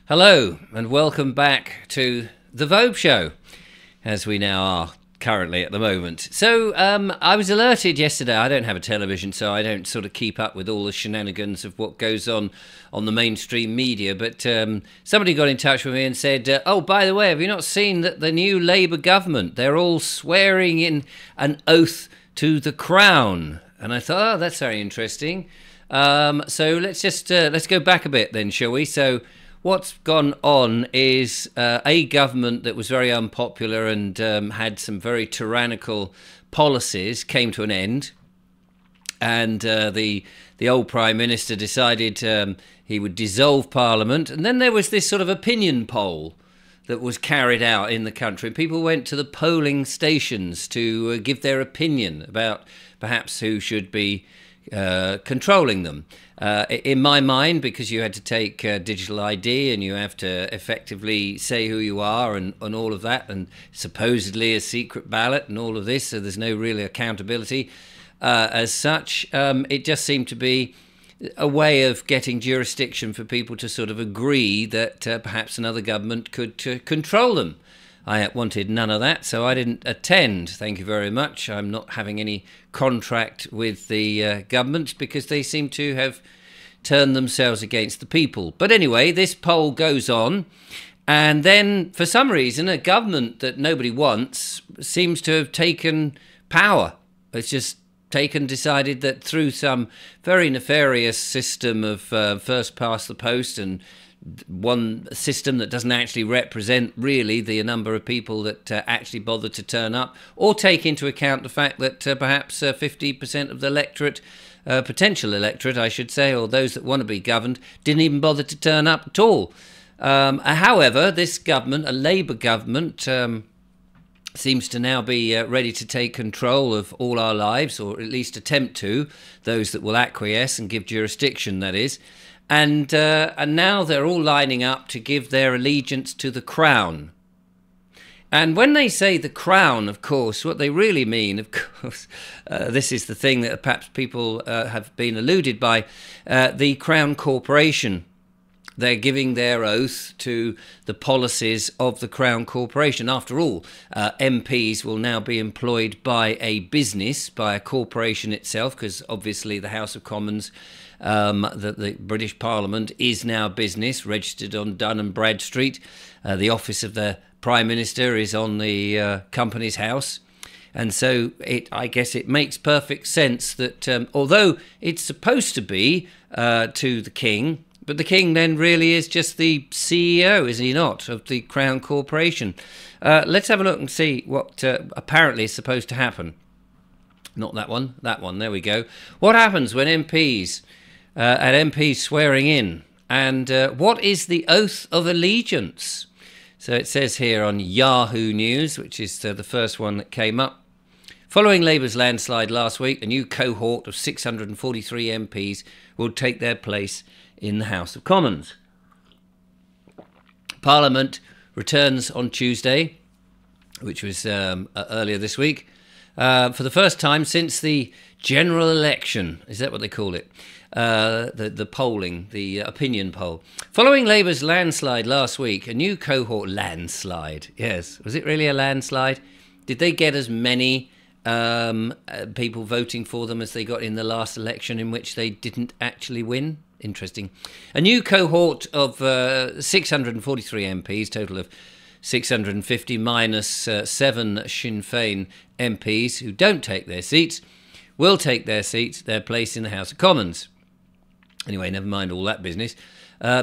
Hello and welcome back to the Vobes Show, as we now are currently at the moment. So I was alerted yesterday. I don't have a television, so I don't sort of keep up with all the shenanigans of what goes on the mainstream media. But somebody got in touch with me and said, oh, by the way, have you not seen that the new Labour government, they're all swearing in an oath to the Crown? And I thought, oh, that's very interesting. So let's go back a bit then, shall we? So what's gone on is a government that was very unpopular and had some very tyrannical policies came to an end, and the old Prime Minister decided he would dissolve Parliament. And then there was this sort of opinion poll that was carried out in the country. People went to the polling stations to give their opinion about perhaps who should be controlling them. In my mind, because you had to take digital ID and you have to effectively say who you are and all of that, and supposedly a secret ballot and all of this, so there's no really accountability as such. It just seemed to be a way of getting jurisdiction for people to sort of agree that perhaps another government could control them. I wanted none of that, so I didn't attend. Thank you very much. I'm not having any contract with the government because they seem to have turned themselves against the people. But anyway, this poll goes on, and then for some reason a government that nobody wants seems to have taken power. It's just decided that through some very nefarious system of first past the post, and one system that doesn't actually represent really the number of people that actually bother to turn up or take into account the fact that perhaps 50% of the electorate, potential electorate I should say, or those that want to be governed, didn't even bother to turn up at all. However, this government, a Labour government, seems to now be ready to take control of all our lives, or at least attempt to, those that will acquiesce and give jurisdiction, that is. And now they're all lining up to give their allegiance to the Crown. And when they say the Crown, of course, what they really mean, of course, this is the thing that perhaps people have been eluded by, the Crown Corporation. They're giving their oath to the policies of the Crown Corporation. After all, MPs will now be employed by a business, by a corporation itself, because obviously the House of Commons, the British Parliament, is now business, registered on Dun and Bradstreet. The office of the Prime Minister is on the Company's House. And so I guess it makes perfect sense that although it's supposed to be to the King, but the King then really is just the CEO, is he not, of the Crown Corporation. Let's have a look and see what apparently is supposed to happen. Not that one, there we go. What happens when MPs, swearing in? And what is the oath of allegiance? So it says here on Yahoo News, which is the first one that came up. Following Labour's landslide last week, a new cohort of 643 MPs will take their place in the House of Commons. Parliament returns on Tuesday, which was earlier this week, for the first time since the general election. Is that what they call it? The polling, the opinion poll. Following Labour's landslide last week, a new cohort... Landslide, yes. Was it really a landslide? Did they get as many people voting for them as they got in the last election, in which they didn't actually win? Interesting. A new cohort of 643 MPs, total of 650 minus 7 Sinn Féin MPs who don't take their seats, will take their place in the House of Commons. Anyway, never mind all that business.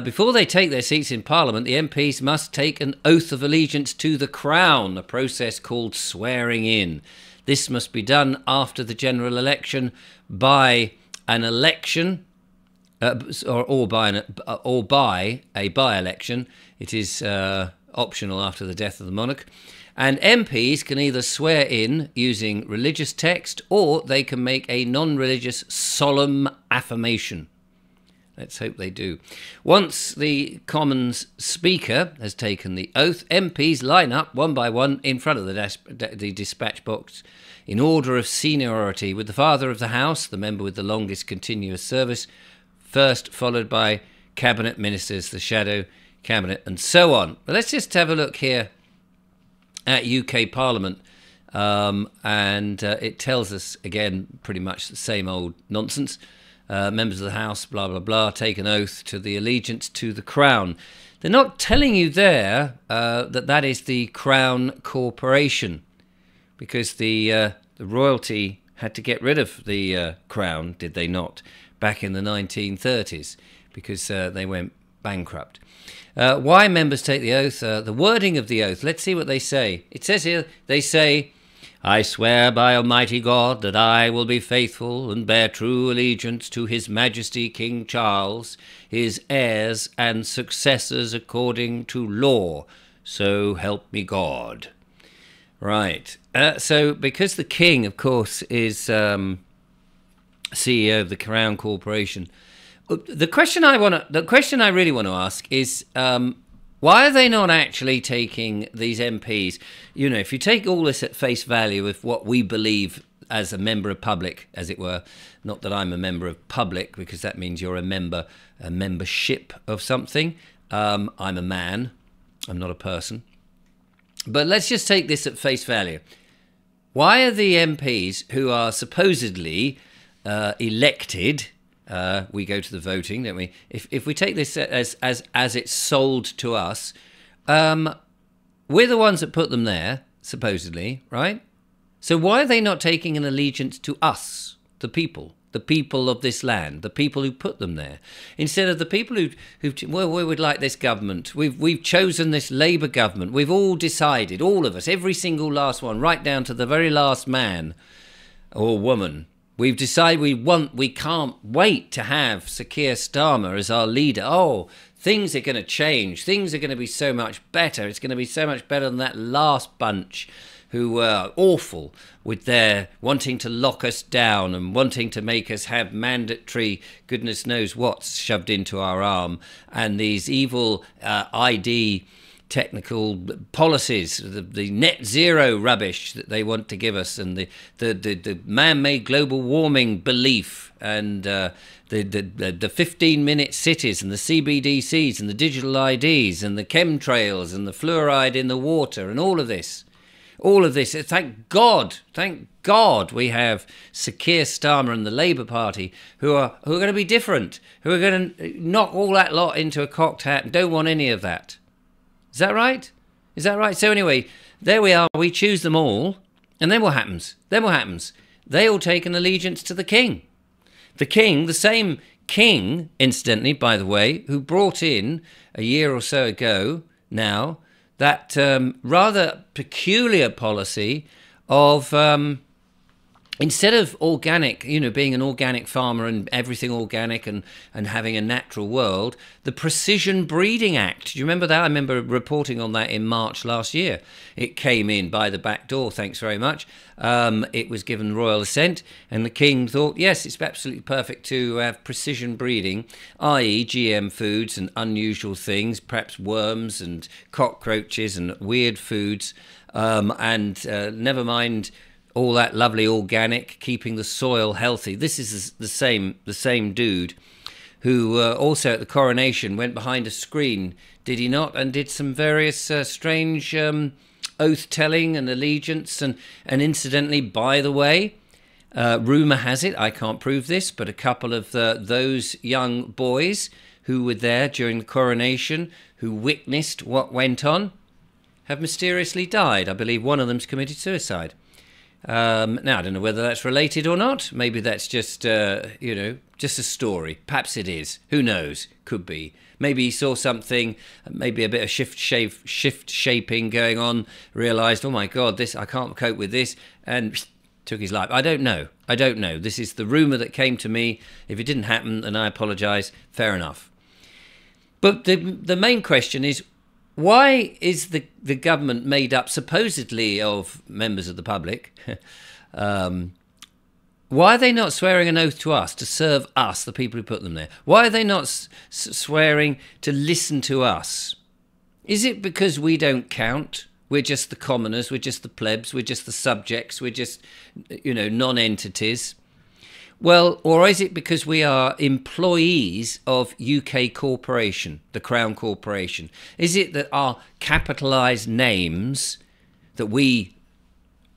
Before they take their seats in Parliament, the MPs must take an oath of allegiance to the Crown, a process called swearing in. This must be done after the general election by an election, or by a by-election. It is optional after the death of the monarch. And MPs can either swear in using religious text, or they can make a non-religious solemn affirmation. Let's hope they do. Once the Commons Speaker has taken the oath, MPs line up one by one in front of the dispatch box in order of seniority, with the Father of the House, the member with the longest continuous service, first, followed by cabinet ministers, the shadow cabinet, and so on. But let's just have a look here at UK Parliament. And it tells us, again, pretty much the same old nonsense. Members of the House, blah, blah, blah, take an oath to the allegiance to the Crown. They're not telling you there that is the Crown Corporation, because the royalty had to get rid of the Crown, did they not, back in the 1930s, because they went bankrupt. Why members take the oath? The wording of the oath. Let's see what they say. It says here, they say, I swear by Almighty God that I will be faithful and bear true allegiance to His Majesty King Charles, his heirs and successors according to law. So help me God. Right. So because the King, of course, is CEO of the Crown Corporation, the question I really want to ask is, why are they not actually taking these MPs? You know, if you take all this at face value of what we believe as a member of public, as it were, not that I'm a member of public, because that means you're a membership of something. I'm a man. I'm not a person. But let's just take this at face value. Why are the MPs who are supposedly elected? We go to the voting, don't we? If we take this as it's sold to us, we're the ones that put them there, supposedly, right? So why are they not taking an allegiance to us, the people of this land, the people who put them there, instead of the people who well, we would like this government. We've chosen this Labour government. We've all decided, all of us, every single last one, right down to the very last man or woman. We've decided we can't wait to have Sir Keir Starmer as our leader. Oh, things are going to change. Things are going to be so much better. It's going to be so much better than that last bunch who were awful with their wanting to lock us down and wanting to make us have mandatory goodness knows what's shoved into our arm, and these evil ID technical policies, the net zero rubbish that they want to give us, and the man-made global warming belief, and the 15-minute cities, and the CBDCs, and the digital IDs, and the chemtrails, and the fluoride in the water, and all of this. Thank God we have Sir Keir Starmer and the Labour Party who are going to be different, who are going to knock all that lot into a cocked hat and don't want any of that. Is that right? So anyway, there we are. We choose them all. And then what happens? They all take an allegiance to the King. The King, the same King, incidentally, by the way, who brought in a year or so ago now that rather peculiar policy of instead of organic, being an organic farmer and everything organic and having a natural world, the Precision Breeding Act. Do you remember that? I remember reporting on that in March last year. It came in by the back door, thanks very much. It was given royal assent, and the King thought, yes, it's absolutely perfect to have precision breeding, i.e. GM foods and unusual things, perhaps worms and cockroaches and weird foods, and never mind all that lovely organic, keeping the soil healthy. This is the same dude who also at the coronation went behind a screen, did he not, and did some various strange oath-telling and allegiance, and incidentally, by the way, rumour has it, I can't prove this, but a couple of those young boys who were there during the coronation, who witnessed what went on, have mysteriously died. I believe one of them's committed suicide. Now, I don't know whether that's related or not. Maybe that's just, just a story. Perhaps it is. Who knows? Could be. Maybe he saw something, maybe a bit of shift shaping going on, realised, oh my God, I can't cope with this, and took his life. I don't know. This is the rumour that came to me. If it didn't happen, then I apologise. Fair enough. But the main question is, why is the government made up supposedly of members of the public? Why are they not swearing an oath to us, to serve us, the people who put them there? Why are they not swearing to listen to us? Is it because we don't count? We're just the commoners, we're just the plebs, we're just the subjects, we're just, non-entities. Well, or is it because we are employees of UK Corporation, the Crown Corporation? Is it that our capitalised names that we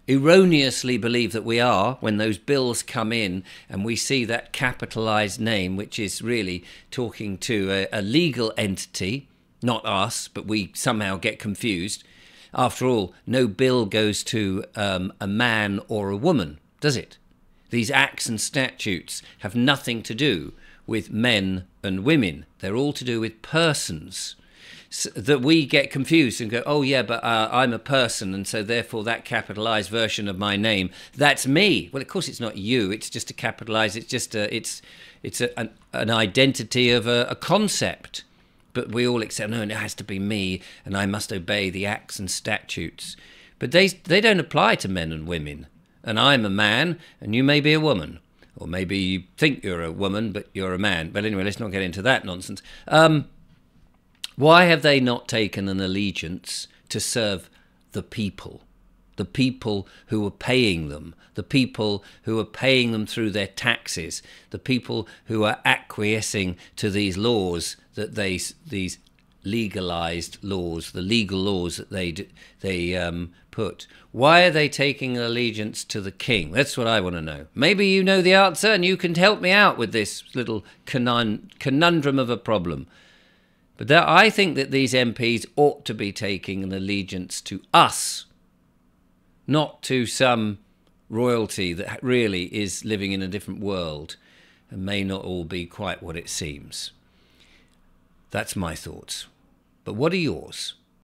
erroneously believe that we are, when those bills come in and we see that capitalised name, which is really talking to a legal entity, not us, but we somehow get confused. After all, no bill goes to a man or a woman, does it? These acts and statutes have nothing to do with men and women. They're all to do with persons. So that we get confused and go, oh yeah, but I'm a person, and so therefore that capitalized version of my name, that's me. Well, of course it's not you. It's just a capitalized. It's just an identity of a concept. But we all accept, no, it has to be me, and I must obey the acts and statutes. But they don't apply to men and women. And I'm a man, and you may be a woman. Or maybe you think you're a woman, but you're a man. But anyway, let's not get into that nonsense. Why have they not taken an allegiance to serve the people who are paying them, the people who are paying them through their taxes, the people who are acquiescing to these laws, that these legalized laws, the legal laws that they put? Why are they taking allegiance to the king? That's what I want to know. Maybe you know the answer and you can help me out with this little conundrum of a problem. But I think that these MPs ought to be taking an allegiance to us, not to some royalty that really is living in a different world and may not all be quite what it seems. That's my thoughts. But what are yours?